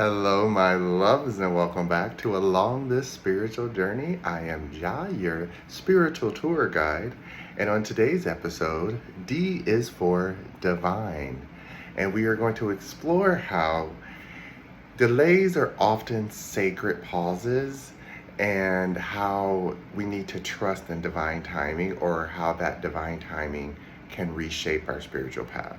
Hello, my loves, and welcome back to Along This Spiritual Journey. I am Jah, your spiritual tour guide, and on today's episode, D is for divine, and we are going to explore how delays are often sacred pauses and how we need to trust in divine timing, or how that divine timing can reshape our spiritual path.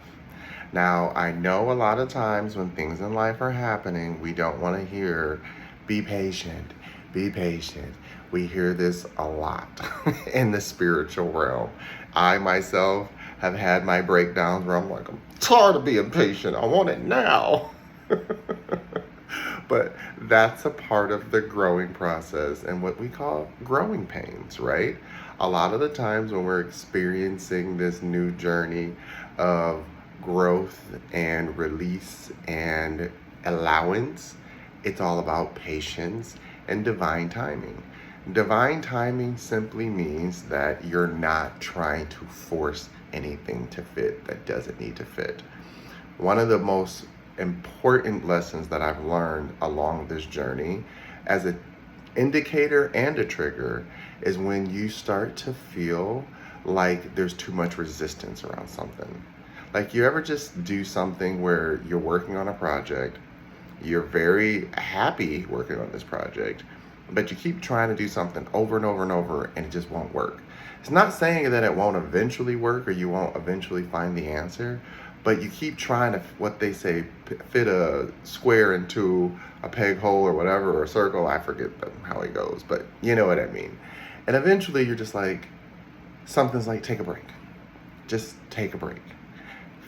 Now, I know a lot of times when things in life are happening, we don't want to hear, be patient, be patient. We hear this a lot in the spiritual realm. I myself have had my breakdowns where I'm like, I'm tired of being patient. I want it now. But that's a part of the growing process and what we call growing pains, right? A lot of the times when we're experiencing this new journey of growth and release and allowance, it's all about patience and divine timing. Divine timing simply means that you're not trying to force anything to fit that doesn't need to fit. One of the most important lessons that I've learned along this journey as an indicator and a trigger is when you start to feel like there's too much resistance around something. Like, you ever just do something where you're working on a project, you're very happy working on this project, but you keep trying to do something over and over and over and it just won't work. It's not saying that it won't eventually work or you won't eventually find the answer, but you keep trying to, what they say, fit a square into a peg hole or whatever, or a circle. I forget how it goes, but you know what I mean. And eventually you're just like, something's like, take a break. Just take a break.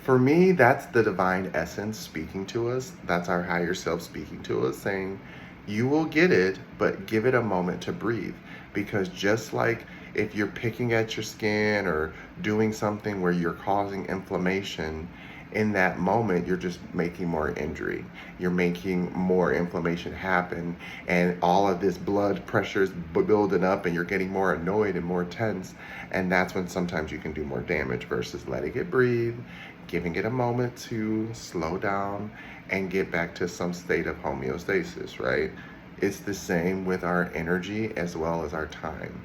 For me, that's the divine essence speaking to us. That's our higher self speaking to us, saying, you will get it, but give it a moment to breathe. Because just like if you're picking at your skin or doing something where you're causing inflammation, in that moment, you're just making more injury. You're making more inflammation happen, and all of this blood pressure is building up, and you're getting more annoyed and more tense. And that's when sometimes you can do more damage versus letting it breathe, giving it a moment to slow down and get back to some state of homeostasis, right? It's the same with our energy as well as our time.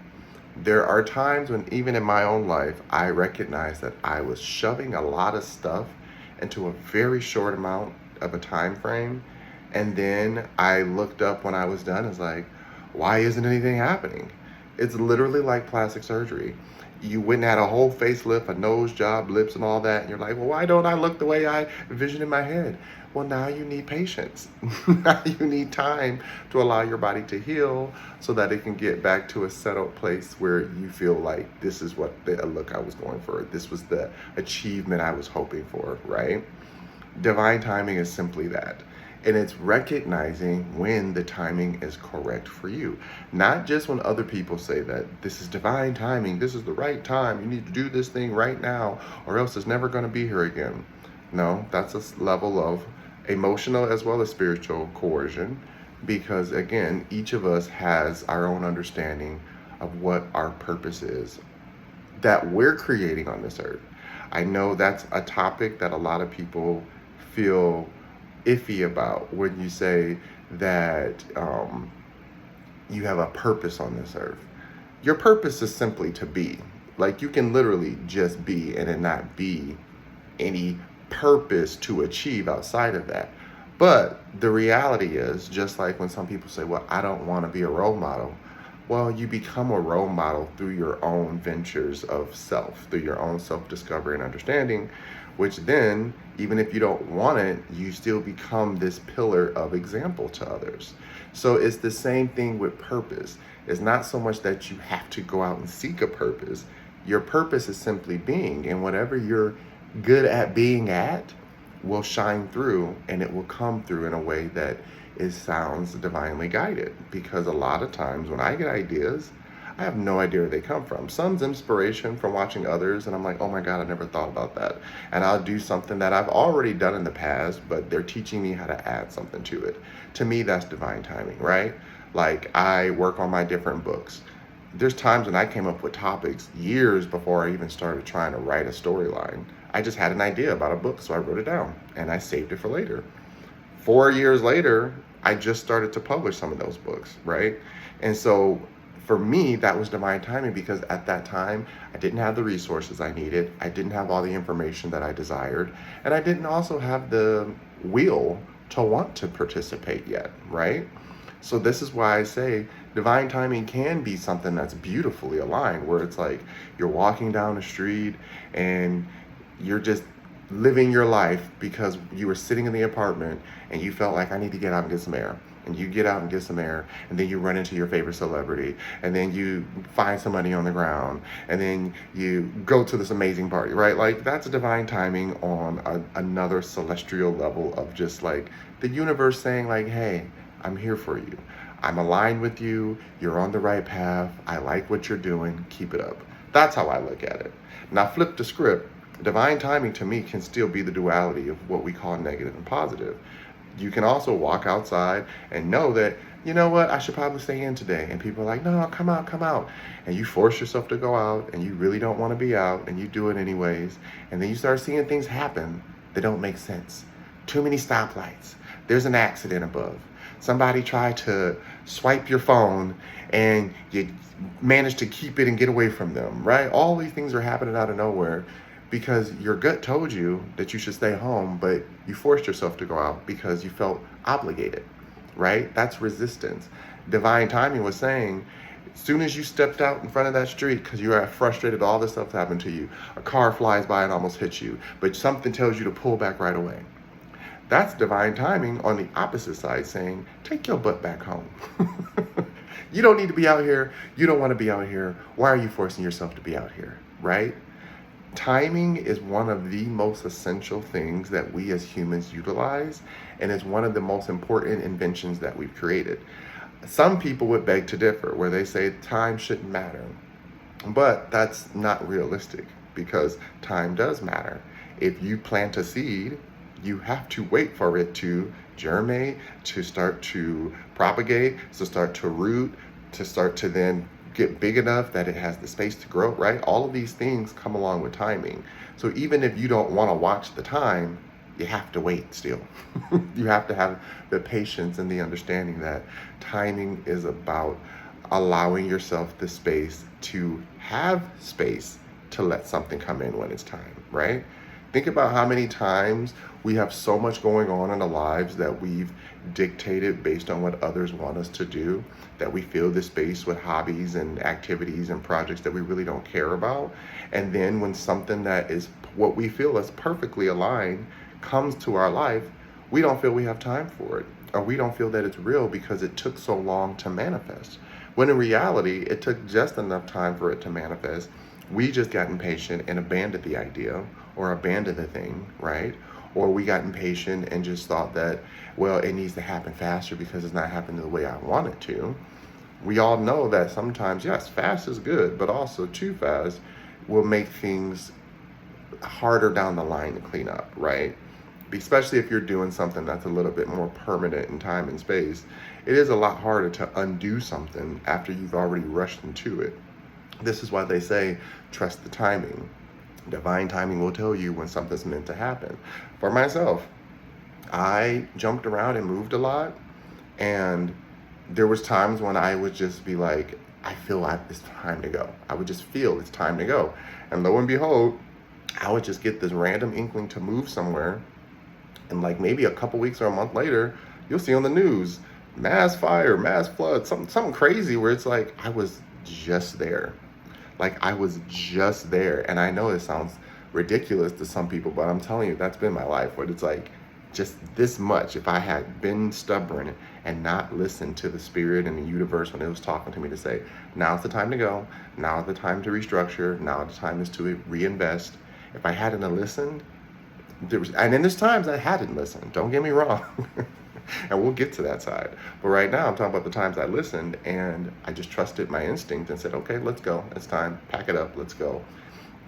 There are times when, even in my own life, I recognize that I was shoving a lot of stuff into a very short amount of a time frame. And then I looked up when I was done, and was like, why isn't anything happening? It's literally like plastic surgery. You went and had a whole facelift, a nose job, lips and all that, and you're like, well, why don't I look the way I envisioned in my head? Well, now you need patience. Now you need time to allow your body to heal so that it can get back to a settled place where you feel like this is what the look I was going for. This was the achievement I was hoping for, right? Divine timing is simply that. And it's recognizing when the timing is correct for you. Not just when other people say that this is divine timing, this is the right time, you need to do this thing right now, or else it's never going to be here again. No, that's a level of emotional as well as spiritual coercion, because again, each of us has our own understanding of what our purpose is that we're creating on this earth. I know that's a topic that a lot of people feel iffy about when you say that you have a purpose on this earth. Your purpose is simply to be. Like, you can literally just be and it not be any purpose to achieve outside of that. But the reality is, just like when some people say, well, I don't want to be a role model. Well, you become a role model through your own ventures of self, through your own self-discovery and understanding, which then, even if you don't want it, you still become this pillar of example to others. So it's the same thing with purpose. It's not so much that you have to go out and seek a purpose. Your purpose is simply being, and whatever you're good at being at will shine through, and it will come through in a way that sounds divinely guided. Because a lot of times when I get ideas, I have no idea where they come from. Some's inspiration from watching others, and I'm like, oh my God, I never thought about that. And I'll do something that I've already done in the past, but they're teaching me how to add something to it. To me, that's divine timing, right? Like, I work on my different books. There's times when I came up with topics years before I even started trying to write a storyline. I just had an idea about a book, so I wrote it down and I saved it for later. 4 years later, I just started to publish some of those books, right? And so for me, that was divine timing because at that time, I didn't have the resources I needed. I didn't have all the information that I desired. And I didn't also have the will to want to participate yet, right? So this is why I say divine timing can be something that's beautifully aligned, where it's like you're walking down the street and you're just living your life because you were sitting in the apartment and you felt like I need to get out and get some air. And you get out and get some air, and then you run into your favorite celebrity, and then you find some money on the ground, and then you go to this amazing party, right? Like that's divine timing on another celestial level of just like the universe saying like, hey, I'm here for you. I'm aligned with you. You're on the right path. I like what you're doing. Keep it up. That's how I look at it. Now flip the script. Divine timing to me can still be the duality of what we call negative and positive. You can also walk outside and know that, you know what, I should probably stay in today. And people are like, no, come out, come out. And you force yourself to go out and you really don't want to be out and you do it anyways. And then you start seeing things happen that don't make sense. Too many stoplights. There's an accident above. Somebody tried to swipe your phone and you managed to keep it and get away from them, right? All these things are happening out of nowhere because your gut told you that you should stay home, but you forced yourself to go out because you felt obligated, right? That's resistance. Divine timing was saying, as soon as you stepped out in front of that street because you are frustrated, all this stuff happened to you, a car flies by and almost hits you, but something tells you to pull back right away. That's divine timing on the opposite side saying, take your butt back home. You don't need to be out here. You don't want to be out here. Why are you forcing yourself to be out here, right? Timing is one of the most essential things that we as humans utilize, and it's one of the most important inventions that we've created. Some people would beg to differ, where they say time shouldn't matter. But that's not realistic because time does matter. If you plant a seed, you have to wait for it to germinate, to start to propagate, to start to root, to start to then get big enough that it has the space to grow, right? All of these things come along with timing. So even if you don't want to watch the time, you have to wait still. You have to have the patience and the understanding that timing is about allowing yourself the space to have space to let something come in when it's time, right? Think about how many times we have so much going on in our lives that we've dictated based on what others want us to do, that we fill the space with hobbies and activities and projects that we really don't care about. And then when something that is what we feel is perfectly aligned comes to our life, we don't feel we have time for it, or we don't feel that it's real because it took so long to manifest. When in reality, it took just enough time for it to manifest. We just got impatient and abandoned the idea or abandoned the thing, right? Or we got impatient and just thought that, well, it needs to happen faster because it's not happening the way I want it to. We all know that sometimes, yes, fast is good, but also too fast will make things harder down the line to clean up, right? Especially if you're doing something that's a little bit more permanent in time and space. It is a lot harder to undo something after you've already rushed into it. This is why they say, trust the timing. Divine timing will tell you when something's meant to happen. For myself, I jumped around and moved a lot, and there was times when I would just be like, I feel like it's time to go. I would just feel it's time to go. And lo and behold, I would just get this random inkling to move somewhere, and like maybe a couple weeks or a month later, you'll see on the news, mass fire, mass flood, something crazy where it's like, I was just there. Like I was just there. And I know it sounds ridiculous to some people, but I'm telling you, that's been my life, where it's like just this much. If I had been stubborn and not listened to the spirit and the universe when it was talking to me to say, now's the time to go, now's the time to restructure, now the time is to reinvest. If I hadn't listened, and then there's times I hadn't listened, don't get me wrong. And we'll get to that side. But right now I'm talking about the times I listened and I just trusted my instinct and said, okay, let's go. It's time. Pack it up. Let's go.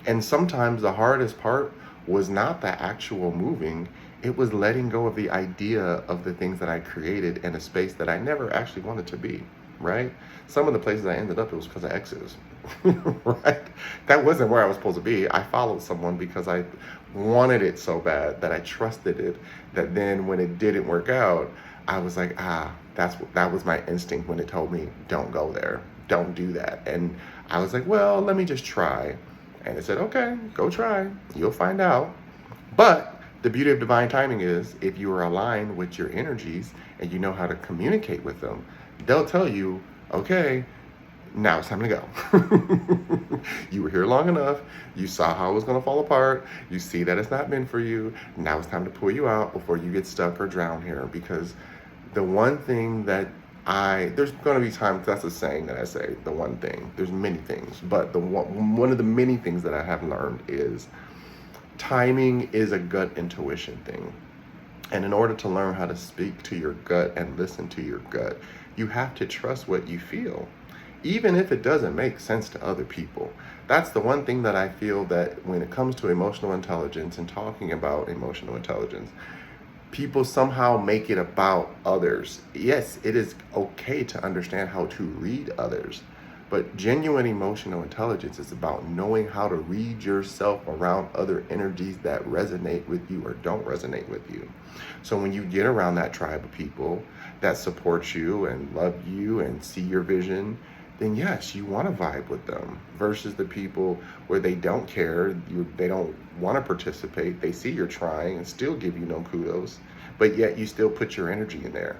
And sometimes the hardest part was not the actual moving. It was letting go of the idea of the things that I created in a space that I never actually wanted to be. right? Some of the places I ended up, it was because of exes, right? That wasn't where I was supposed to be. I followed someone because I wanted it so bad, that I trusted it, that then when it didn't work out, I was like, that was my instinct when it told me, don't go there, don't do that. And I was like, well, let me just try. And it said, okay, go try, you'll find out. But the beauty of divine timing is, if you are aligned with your energies and you know how to communicate with them, they'll tell you, okay, now it's time to go. You were here long enough. You saw how it was going to fall apart. You see that it's not meant for you. Now it's time to pull you out before you get stuck or drown here. Because the one thing that there's going to be times, that's a saying that I say, the one thing. There's many things, but one of the many things that I have learned is timing is a gut intuition thing. And in order to learn how to speak to your gut and listen to your gut, you have to trust what you feel, even if it doesn't make sense to other people. That's the one thing that I feel, that when it comes to emotional intelligence and talking about emotional intelligence, people somehow make it about others. Yes, it is okay to understand how to read others, but genuine emotional intelligence is about knowing how to read yourself around other energies that resonate with you or don't resonate with you. So when you get around that tribe of people that support you and love you and see your vision, then yes, you want to vibe with them, versus the people where they don't care, they don't want to participate, they see you're trying and still give you no kudos, but yet you still put your energy in there.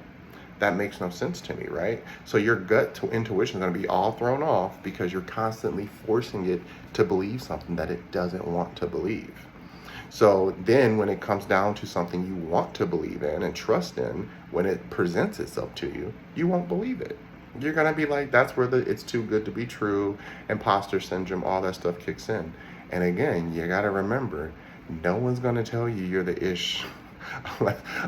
That makes no sense to me, right? So your gut to intuition is going to be all thrown off because you're constantly forcing it to believe something that it doesn't want to believe. So then when it comes down to something you want to believe in and trust in, when it presents itself to you, you won't believe it. You're going to be like, that's where it's too good to be true, imposter syndrome, all that stuff kicks in. And again, you got to remember, no one's going to tell you you're the ish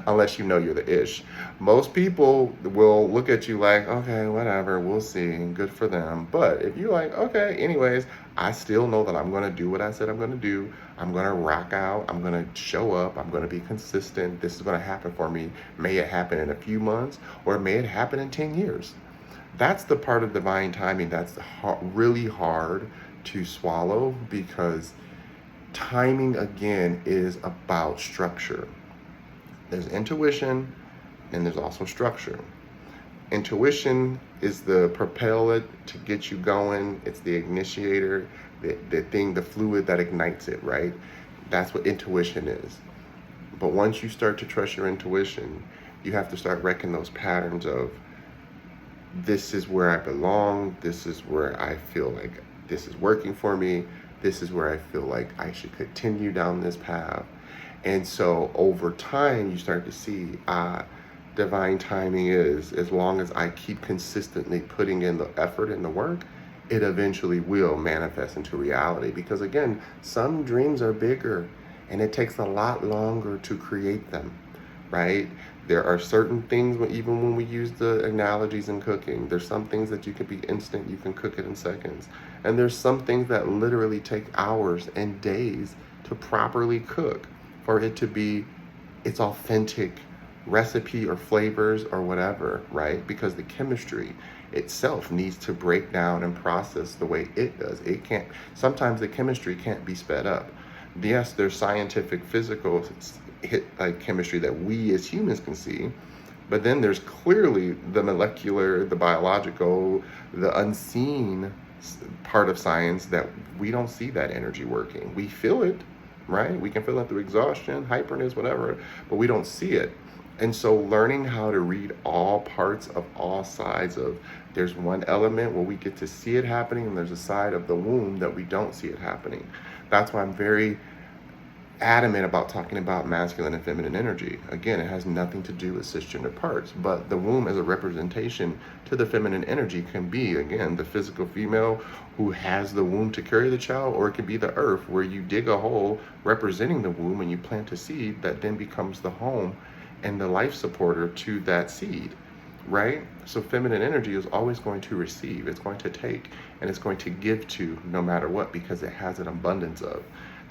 unless you know you're the ish. Most people will look at you like, okay, whatever, we'll see, good for them. But if you're like, okay, anyways, I still know that I'm going to do what I said I'm going to do. I'm going to rock out. I'm going to show up. I'm going to be consistent. This is going to happen for me. May it happen in a few months, or may it happen in 10 years. That's the part of divine timing that's really hard to swallow, because timing, again, is about structure. There's intuition and there's also structure. Intuition is the propellant to get you going. It's the initiator, the fluid that ignites it, right? That's what intuition is. But once you start to trust your intuition, you have to start wrecking those patterns of, this is where I belong, this is where I feel like this is working for me, this is where I feel like I should continue down this path. And so over time, you start to see, divine timing is, as long as I keep consistently putting in the effort and the work, it eventually will manifest into reality. Because again, some dreams are bigger and it takes a lot longer to create them, right? There are certain things, even when we use the analogies in cooking, there's some things that you can be instant, you can cook it in seconds. And there's some things that literally take hours and days to properly cook, for it to be its authentic recipe or flavors or whatever, right? Because the chemistry itself needs to break down and process the way it does. It can't, sometimes the chemistry can't be sped up. Yes, there's scientific, physical chemistry that we as humans can see, but then there's clearly the molecular, the biological, the unseen part of science that we don't see that energy working. We feel it, right? We can feel it through exhaustion, hyperness, whatever, but we don't see it. And so learning how to read all parts of all sides of, there's one element where we get to see it happening, and there's a side of the womb that we don't see it happening. That's why I'm very adamant about talking about masculine and feminine energy. Again, it has nothing to do with cisgender parts, but the womb as a representation to the feminine energy can be, again, the physical female who has the womb to carry the child, or it could be the earth where you dig a hole representing the womb and you plant a seed that then becomes the home and the life supporter to that seed, right? So feminine energy is always going to receive, it's going to take, and it's going to give to no matter what, because it has an abundance of.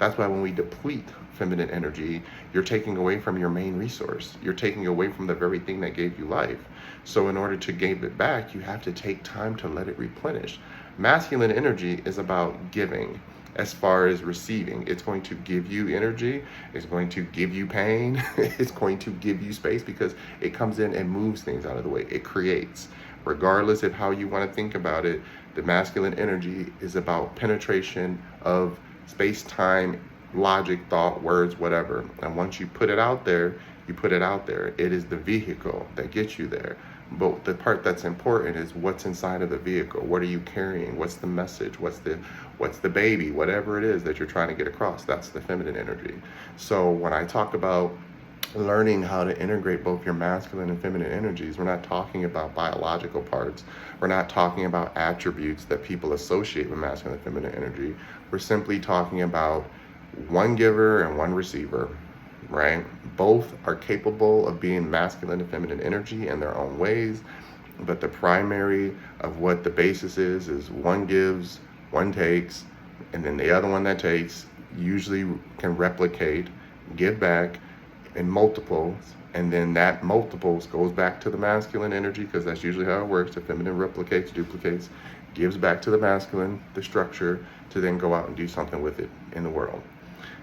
That's why when we deplete feminine energy, you're taking away from your main resource. You're taking away from the very thing that gave you life. So in order to gain it back, you have to take time to let it replenish. Masculine energy is about giving. As far as receiving, it's going to give you energy, it's going to give you pain, it's going to give you space because it comes in and moves things out of the way. It creates. Regardless of how you want to think about it, the masculine energy is about penetration of space, time, logic, thought, words, whatever. And once you put it out there, you put it out there. It is the vehicle that gets you there. But the part that's important is what's inside of the vehicle. What are you carrying? What's the message? What's the baby? Whatever it is that you're trying to get across, that's the feminine energy. So when I talk about learning how to integrate both your masculine and feminine energies, we're not talking about biological parts. We're not talking about attributes that people associate with masculine and feminine energy. We're simply talking about one giver and one receiver, right? Both are capable of being masculine and feminine energy in their own ways, but the primary of what the basis is one gives, one takes, and then the other one that takes usually can replicate, give back in multiples, and then that multiples goes back to the masculine energy because that's usually how it works. The feminine replicates, duplicates, gives back to the masculine, the structure, to then go out and do something with it in the world.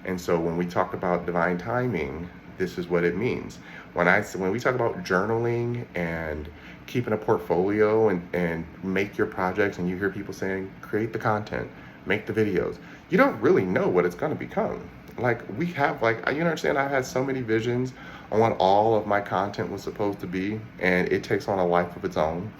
And so when we talk about divine timing, this is what it means. When we talk about journaling and keeping a portfolio and make your projects, and you hear people saying, create the content, make the videos, you don't really know what it's going to become. Like we have, like, you understand, I've had so many visions on what all of my content was supposed to be, and it takes on a life of its own.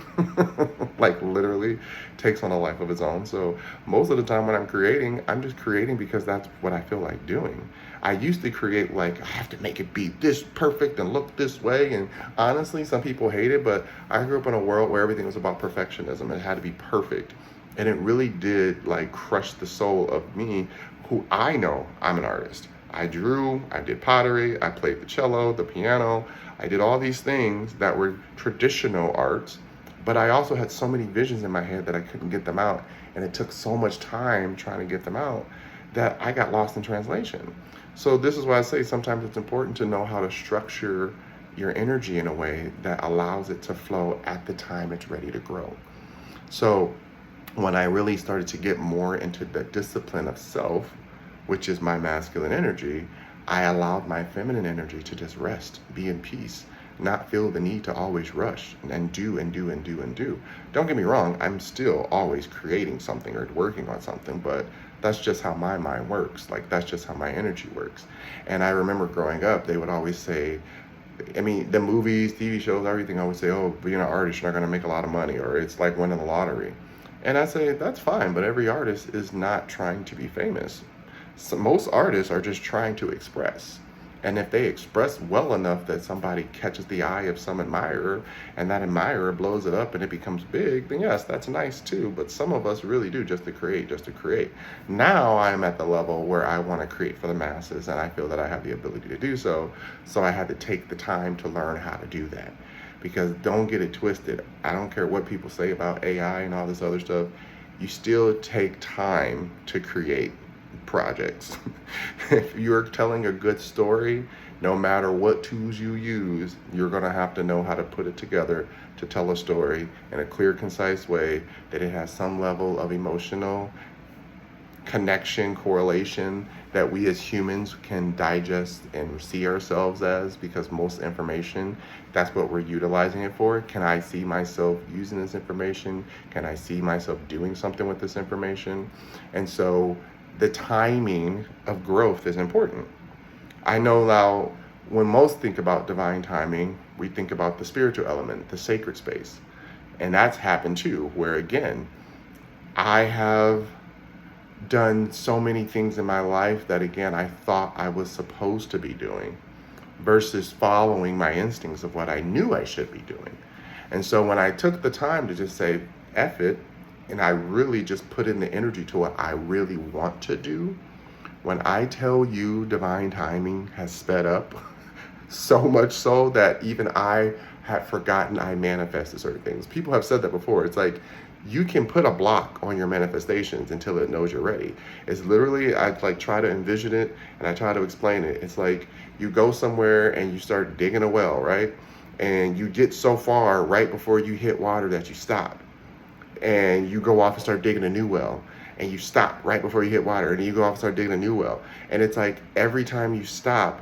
Like literally takes on a life of its own. So most of the time when I'm creating, I'm just creating because that's what I feel like doing. I used to create like, I have to make it be this perfect and look this way. And honestly, some people hate it, but I grew up in a world where everything was about perfectionism. It had to be perfect. And it really did like crush the soul of me, who I know I'm an artist. I drew, I did pottery, I played the cello, the piano. I did all these things that were traditional arts, but I also had so many visions in my head that I couldn't get them out. And it took so much time trying to get them out that I got lost in translation. So this is why I say sometimes it's important to know how to structure your energy in a way that allows it to flow at the time it's ready to grow. So when I really started to get more into the discipline of self, which is my masculine energy, I allowed my feminine energy to just rest, be in peace, not feel the need to always rush and do and do and do and do. Don't get me wrong, I'm still always creating something or working on something, but that's just how my mind works. Like that's just how my energy works. And I remember growing up, they would always say, I mean, the movies, TV shows, everything always say, oh, being an artist, you're not gonna make a lot of money, or it's like winning the lottery. And I say, that's fine, but every artist is not trying to be famous. So most artists are just trying to express. And if they express well enough that somebody catches the eye of some admirer and that admirer blows it up and it becomes big, then yes, that's nice too. But some of us really do just to create, just to create. Now I'm at the level where I want to create for the masses and I feel that I have the ability to do so. So I had to take the time to learn how to do that. Because don't get it twisted. I don't care what people say about AI and all this other stuff. You still take time to create projects. If you're telling a good story, no matter what tools you use, you're going to have to know how to put it together to tell a story in a clear, concise way that it has some level of emotional connection, correlation that we as humans can digest and see ourselves as, because most information, that's what we're utilizing it for. Can I see myself using this information? Can I see myself doing something with this information? And so the timing of growth is important. I know now when most think about divine timing, we think about the spiritual element, the sacred space. And that's happened too, where again, I have done so many things in my life that again, I thought I was supposed to be doing versus following my instincts of what I knew I should be doing. And so when I took the time to just say, F it, and I really just put in the energy to what I really want to do, when I tell you divine timing has sped up, so much so that even I had forgotten I manifested certain things. People have said that before. It's like, you can put a block on your manifestations until it knows you're ready. It's literally, I like try to envision it and I try to explain it. It's like you go somewhere and you start digging a well, right? And you get so far right before you hit water that you stop. And you go off and start digging a new well. And you stop right before you hit water. And you go off and start digging a new well. And it's like every time you stop,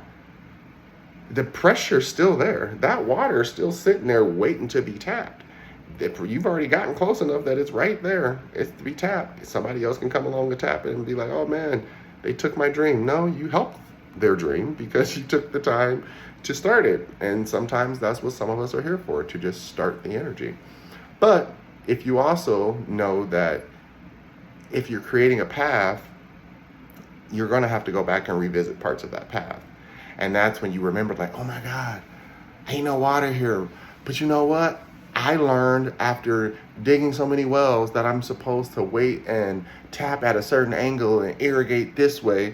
the pressure's still there. That water is still sitting there waiting to be tapped. You've already gotten close enough that it's right there. It's to be tapped. Somebody else can come along and tap it and be like, oh man, they took my dream. No, you helped their dream because you took the time to start it. And sometimes that's what some of us are here for, to just start the energy. But if you also know that if you're creating a path, you're going to have to go back and revisit parts of that path. And that's when you remember, like, oh my God, ain't no water here. But you know what? I learned after digging so many wells that I'm supposed to wait and tap at a certain angle and irrigate this way.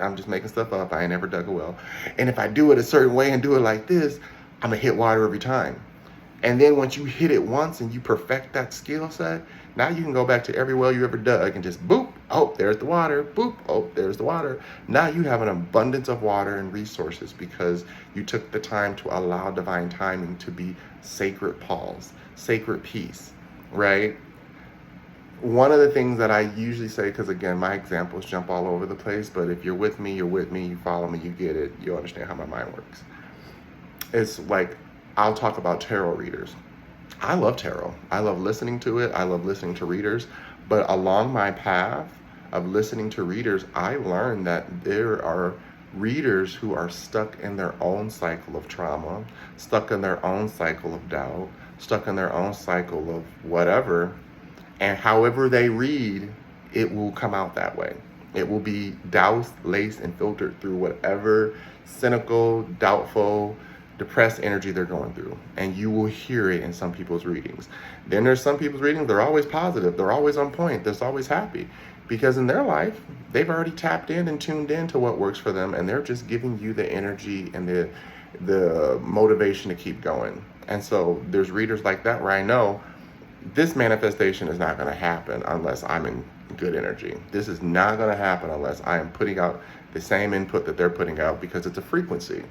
I'm just making stuff up. I ain't never dug a well. And if I do it a certain way and do it like this, I'm going to hit water every time. And then once you hit it once and you perfect that skill set, now you can go back to every well you ever dug and just boop, oh, there's the water, boop, oh, there's the water. Now you have an abundance of water and resources because you took the time to allow divine timing to be sacred pause, sacred peace, right? One of the things that I usually say, because again, my examples jump all over the place, but if you're with me, you're with me, you follow me, you get it, you understand how my mind works. It's like, I'll talk about tarot readers. I love tarot. I love listening to it. I love listening to readers. But along my path of listening to readers, I learned that there are readers who are stuck in their own cycle of trauma, stuck in their own cycle of doubt, stuck in their own cycle of whatever. And however they read, it will come out that way. It will be doused, laced, and filtered through whatever cynical, doubtful, depressed energy they're going through, and you will hear it in some people's readings. Then there's some people's readings, they're always positive, they're always on point, they're always happy, because in their life they've already tapped in and tuned in to what works for them, and they're just giving you the energy and the motivation to keep going. And so there's readers like that where I know this manifestation is not going to happen unless I'm in good energy. This is not going to happen unless I am putting out the same input that they're putting out, because it's a frequency.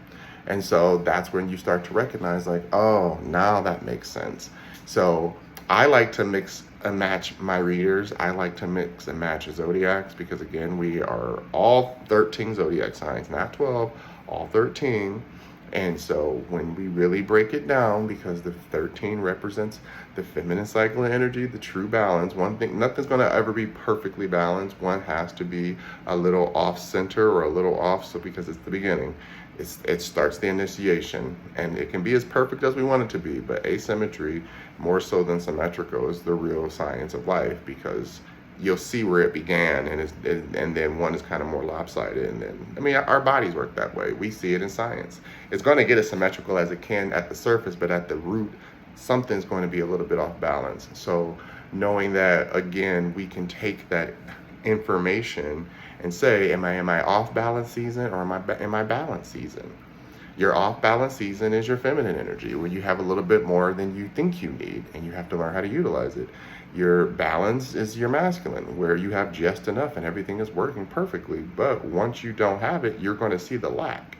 And so that's when you start to recognize, like, oh, now that makes sense. So I like to mix and match my readers. I like to mix and match zodiacs because, again, we are all 13 zodiac signs, not 12, all 13. And so when we really break it down, because the 13 represents the feminine cycle of energy, the true balance, one thing, nothing's going to ever be perfectly balanced. One has to be a little off center or a little off, so because it's the beginning. It starts the initiation, and it can be as perfect as we want it to be, but asymmetry, more so than symmetrical, is the real science of life, because you'll see where it began, and then one is kind of more lopsided, and then, I mean, our bodies work that way. We see it in science. It's going to get as symmetrical as it can at the surface, but at the root, something's going to be a little bit off balance. So knowing that, again, we can take that information and say, am I in my off balance season or am I in my balance season? Your off balance season is your feminine energy, when you have a little bit more than you think you need and you have to learn how to utilize it. Your balance is your masculine, where you have just enough and everything is working perfectly. But once you don't have it, you're going to see the lack.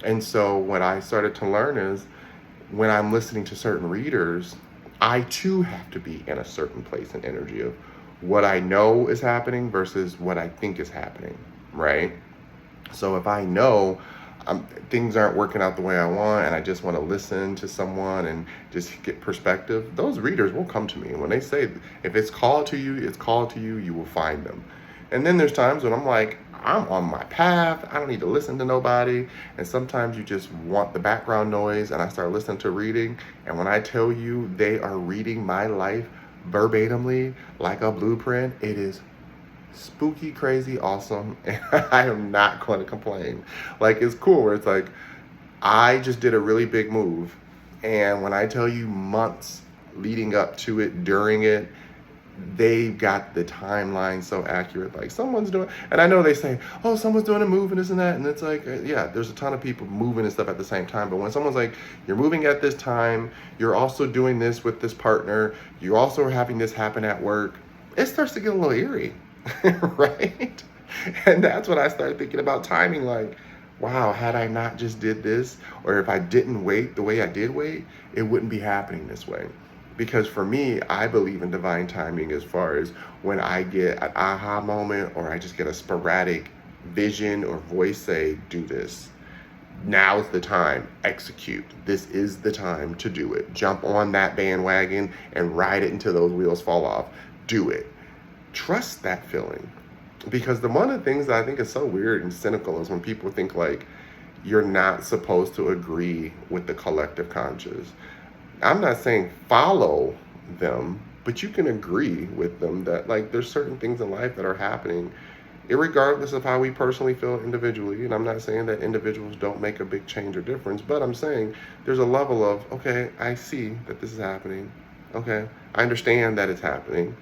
And so what I started to learn is, when I'm listening to certain readers, I too have to be in a certain place and energy of what I know is happening versus what I think is happening, right? So if I know things aren't working out the way I want, and I just want to listen to someone and just get perspective, those readers will come to me. When they say, if it's called to you, it's called to you, you will find them. And then there's times when I'm like, I'm on my path, I don't need to listen to nobody. And sometimes you just want the background noise, and I start listening to reading. And when I tell you they are reading my life verbatimly like a blueprint, it is spooky, crazy, awesome, and I am not going to complain. Like, it's cool where it's like, I just did a really big move, and when I tell you months leading up to it, during it, they've got the timeline so accurate. Like someone's doing, and I know they say, oh, someone's doing a move and this and that. And it's like, yeah, there's a ton of people moving and stuff at the same time. But when someone's like, you're moving at this time, you're also doing this with this partner, you're also having this happen at work, it starts to get a little eerie, right? And that's when I started thinking about timing, like, wow, had I not just did this, or if I didn't wait the way I did wait, it wouldn't be happening this way. Because for me, I believe in divine timing as far as when I get an aha moment or I just get a sporadic vision or voice say, do this. Now's the time, execute. This is the time to do it. Jump on that bandwagon and ride it until those wheels fall off. Do it. Trust that feeling. Because one of the things that I think is so weird and cynical is when people think like you're not supposed to agree with the collective conscious. I'm not saying follow them, but you can agree with them that like there's certain things in life that are happening irregardless of how we personally feel individually. And I'm not saying that individuals don't make a big change or difference, but I'm saying there's a level of, okay, I see that this is happening. Okay, I understand that it's happening.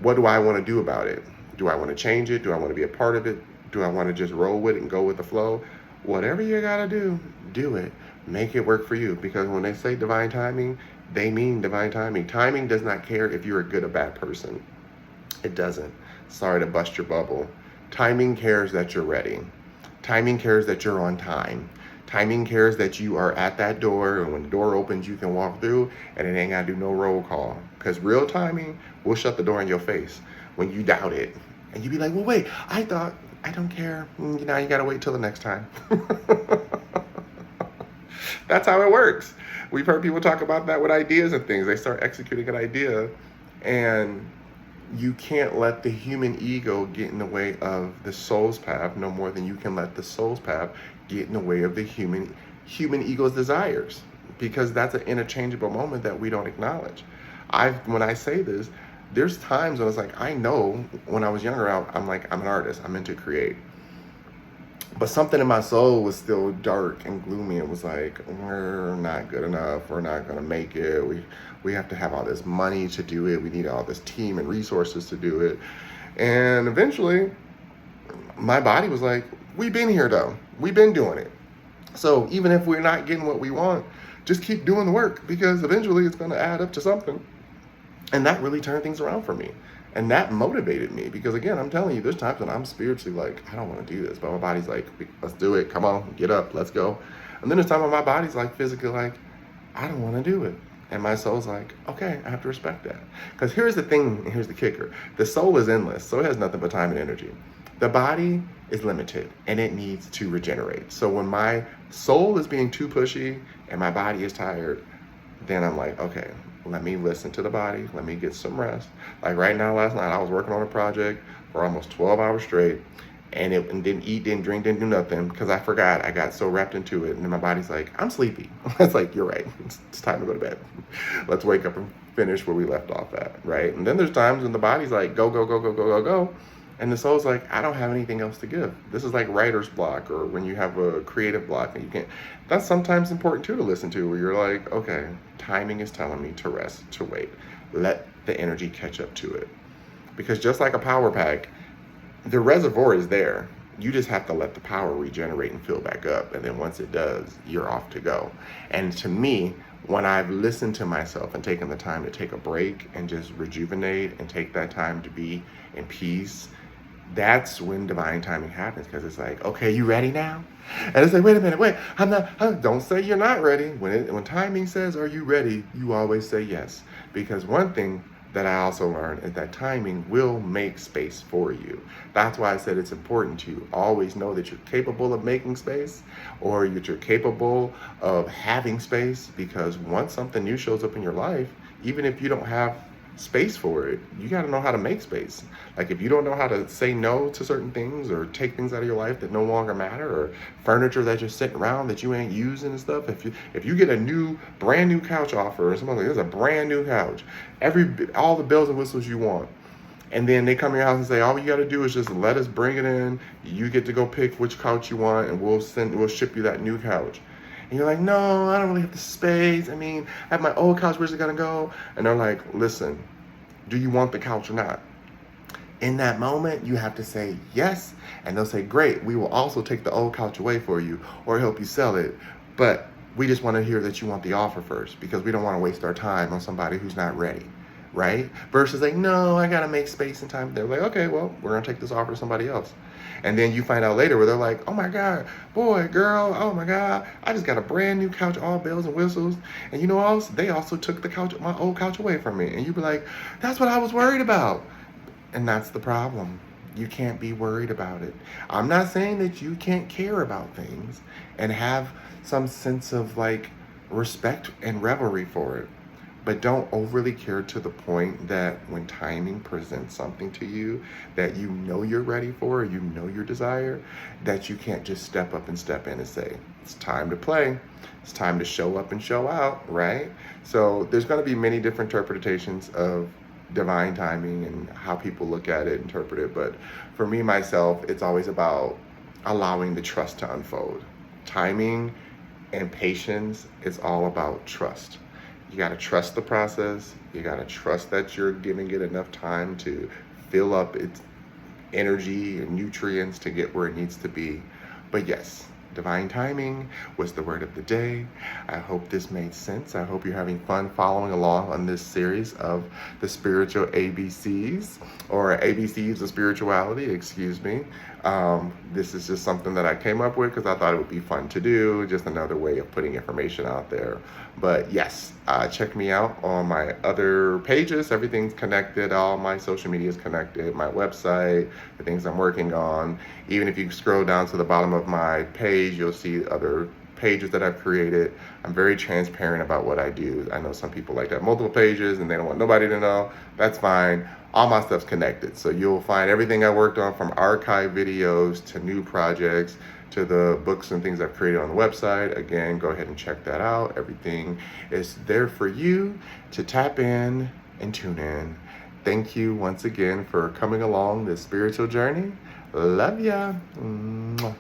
What do I want to do about it? Do I want to change it? Do I want to be a part of it? Do I want to just roll with it and go with the flow? Whatever you gotta do it. Make it work for you. Because when they say divine timing, they mean divine timing. Timing does not care if you're a good or bad person. It doesn't. Sorry to bust your bubble. Timing cares that you're ready. Timing cares that you're on time. Timing cares that you are at that door, and when the door opens, you can walk through, and it ain't gotta do no roll call. Because real timing will shut the door in your face when you doubt it. And you be like, well, wait, I don't care. You know, you gotta wait till the next time. That's how it works. We've heard people talk about that with ideas and things. They start executing an idea, and you can't let the human ego get in the way of the soul's path no more than you can let the soul's path get in the way of the human ego's desires, because that's an interchangeable moment that we don't acknowledge. When I say this, there's times when it's like, I know when I was younger, I'm like, I'm an artist, I'm meant to create. But something in my soul was still dark and gloomy. It was like, we're not good enough. We're not going to make it. We have to have all this money to do it. We need all this team and resources to do it. And eventually, my body was like, we've been here, though. We've been doing it. So even if we're not getting what we want, just keep doing the work, because eventually it's going to add up to something. And that really turned things around for me. And that motivated me, because again, I'm telling you, there's times when I'm spiritually like, I don't want to do this, but my body's like, let's do it. Come on, get up, let's go. And then there's times when my body's like physically like, I don't want to do it. And my soul's like, okay, I have to respect that. Because here's the thing, and here's the kicker. The soul is endless, so it has nothing but time and energy. The body is limited, and it needs to regenerate. So when my soul is being too pushy and my body is tired, then I'm like, okay, let me listen to the body. Let me get some rest. Like right now, last night, I was working on a project for almost 12 hours straight, and didn't eat, didn't drink, didn't do nothing, because I forgot. I got so wrapped into it, and then my body's like, I'm sleepy. It's like, you're right. It's time to go to bed. Let's wake up and finish where we left off at, right? And then there's times when the body's like, go, go, go, go, go, go, go. And the soul's like, I don't have anything else to give. This is like writer's block, or when you have a creative block and you can't. That's sometimes important too to listen to, where you're like, okay, timing is telling me to rest, to wait. Let the energy catch up to it. Because just like a power pack, the reservoir is there. You just have to let the power regenerate and fill back up. And then once it does, you're off to go. And to me, when I've listened to myself and taken the time to take a break and just rejuvenate and take that time to be in peace, that's when divine timing happens. Because it's like, okay, you ready now? And it's like, wait a minute, wait, don't say you're not ready. When timing says, are you ready? You always say yes. Because one thing that I also learned is that timing will make space for you. That's why I said it's important to always know that you're capable of making space, or that you're capable of having space, because once something new shows up in your life, even if you don't have space for it, you got to know how to make space. Like if you don't know how to say no to certain things, or take things out of your life that no longer matter, or furniture that just sitting around that you ain't using and stuff. If you get a brand new couch offer, or something like, there's a brand new couch, all the bells and whistles you want, and then they come to your house and say, all you got to do is just let us bring it in. You get to go pick which couch you want, and we'll ship you that new couch. And you're like, no, I don't really have the space. I mean, I have my old couch, where's it gonna go? And they're like, listen, Do you want the couch or not? In that moment, you have to say yes, and they'll say, great, we will also take the old couch away for you or help you sell it. But we just want to hear that you want the offer first because we don't want to waste our time on somebody who's not ready, right? Versus like, no, I got to make space and time. They're like, okay, well, we're going to take this offer to somebody else. And then you find out later where they're like, oh my God, boy, girl, oh my God, I just got a brand new couch, all bells and whistles. And you know what else? They also took the couch, my old couch away from me. And you'd be like, that's what I was worried about. And that's the problem. You can't be worried about it. I'm not saying that you can't care about things and have some sense of like respect and revelry for it. But don't overly care to the point that when timing presents something to you that you know you're ready for, you know your desire, that you can't just step up and step in and say, it's time to play. It's time to show up and show out, right? So there's going to be many different interpretations of divine timing and how people look at it, interpret it. But for me, myself, it's always about allowing the trust to unfold. Timing and patience is all about trust. You got to trust the process. You got to trust that you're giving it enough time to fill up its energy and nutrients to get where it needs to be. But yes, divine timing was the word of the day. I hope this made sense. I hope you're having fun following along on this series of the spiritual ABCs, or ABCs of spirituality, excuse me. This is just something that I came up with because I thought it would be fun to do, just another way of putting information out there. But yes, check me out on my other pages. Everything's connected. All my social media is connected. My website, the things I'm working on. Even if you scroll down to the bottom of my page, you'll see other pages that I've created. I'm very transparent about what I do. I know some people like to have multiple pages and they don't want nobody to know. That's fine. All my stuff's connected. So you'll find everything I worked on, from archive videos to new projects to the books and things I've created on the website. Again, go ahead and check that out. Everything is there for you to tap in and tune in. Thank you once again for coming along this spiritual journey. Love ya. Mwah.